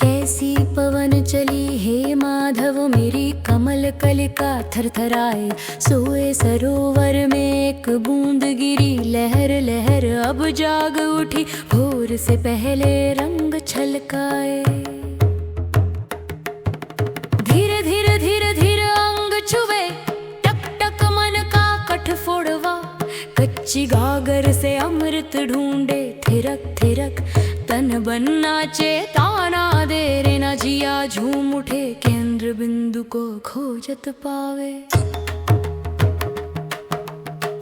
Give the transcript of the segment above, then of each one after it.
कैसी पवन चली हे माधव, मेरी कमल कलिका थरथराए। सोए सरोवर में एक बूंद गिरी, लहर लहर अब जाग उठी। भोर से पहले रंग छलकाए। धीरे धीरे धीरे धीरे अंग छुए, टक टक मन का कठ फोड़वा। कच्ची गागर से अमृत ढूंढे, थिरक थिरक तन बन नाचे। ताना दे रे ना जिया झूम उठे, केंद्र बिंदु को खोजत पावे।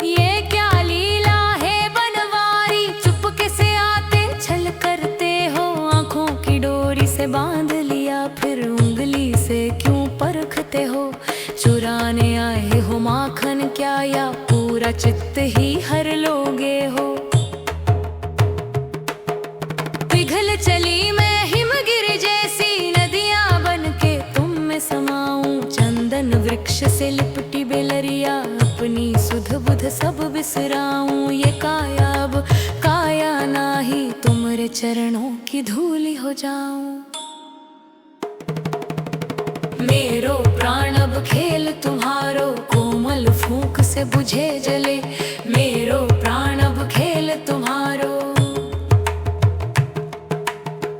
ये क्या लीला है बनवारी, चुपके से आते छल करते हो। आंखों की डोरी से बांध लिया, फिर उंगली से क्यों परखते हो। चुराने आए हो माखन क्या, या पूरा चित्त ही हर लोगे हो। पिघल चली मैं हिमगिरी जैसी, नदियां बनके तुम में समाऊं। चंदन वृक्ष से लिपटी बेलरिया, अपनी सुध बुध सब बिसराऊं। ये काया अब काया नाही, तुम्हारे चरणों की धूली हो जाऊं। मेरो प्राण अब खेल तुम्हारो, कोमल फूंक से बुझे जले। मेरो प्राण अब खेल तुम्हारो,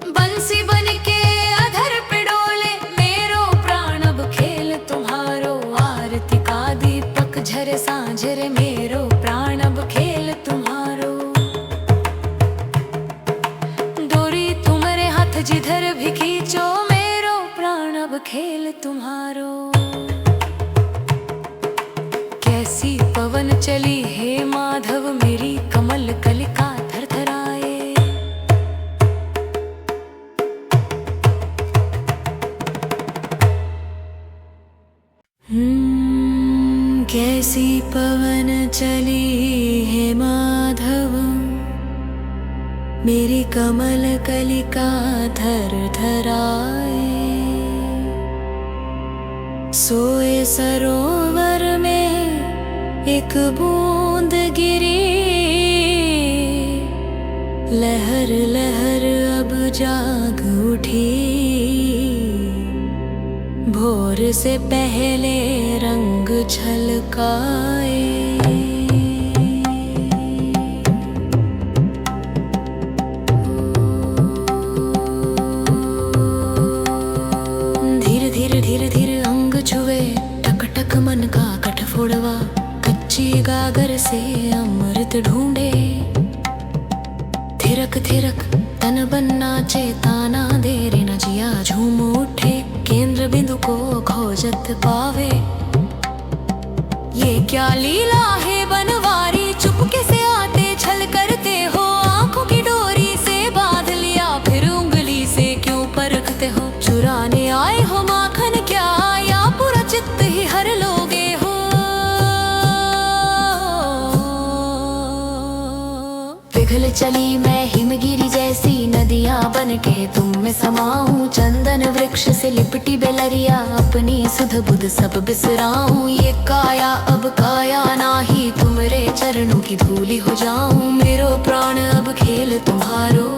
बंसी बनके अधर पे डोले। मेरो प्राण अब खेल तुम्हारो, आरती का दीपक झरे सांझरे। मेरो प्राण अब खेल तुम्हारो, डोरी तुम्हारे हाथ जिधर भी खींचो। मेरो प्राण अब खेल तुम्हारो। कैसी पवन चली हे माधव, मेरी कमल कलिका थरथराए। कैसी पवन चली हे माधव, मेरी कमल कलिका थरथराए। सोए सरोवर में एक बूंद गिरी, लहर लहर अब जाग उठी। भोर से पहले रंग छलकाए। धीरे धीरे धीरे धीरे अंग छुए, टक टक मन का कठ फोड़वा। कच्ची गागर से अमृत ढूंढे, थिरक थिरक तन बन नाचे। ताना दे रे ना जिया झूम उठे, केंद्र बिंदु को खोजत पावे। ये क्या लीला है बनवारी, चुपके से आते छल करते हो। आंखों की डोरी से बांध लिया, फिर उंगली से क्यों परखते हो। चुराने आए हो माखन क्या, या पूरा चित्त ही हर लोगे हो। पिघल चली मैं हिमगिरी जैसी, नदियां बनके तुम में समाऊं। चंदन वृक्ष से लिपटी बेलरिया, अपनी सुध बुध सब बिसराऊं। ये काया अब काया नाही, तुम्हारे चरणों की धूली हो जाऊं। मेरो प्राण अब खेल तुम्हारो,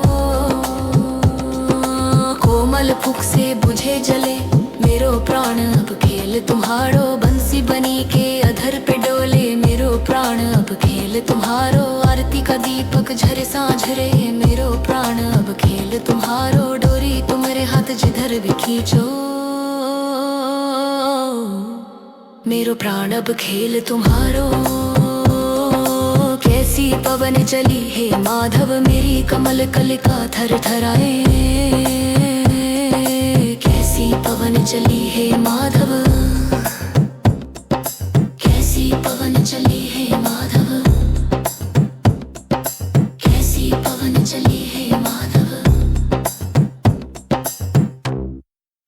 कोमल फूंक से बुझे जले। मेरो प्राण अब खेल तुम्हारो, बंसी बनी के अधर पे डोले। मेरो प्राण अब खेल तुम्हारो, आरती का दीपक झरे सांझरे। मेरो प्राण अब खेल तुम्हारो, डोरी तुम्हारे हाथ जिधर भी खींचो। मेरो प्राण अब खेल तुम्हारो। कैसी पवन चली हे माधव, मेरी कमल कलिका थरथराए। कैसी पवन चली हे माधव,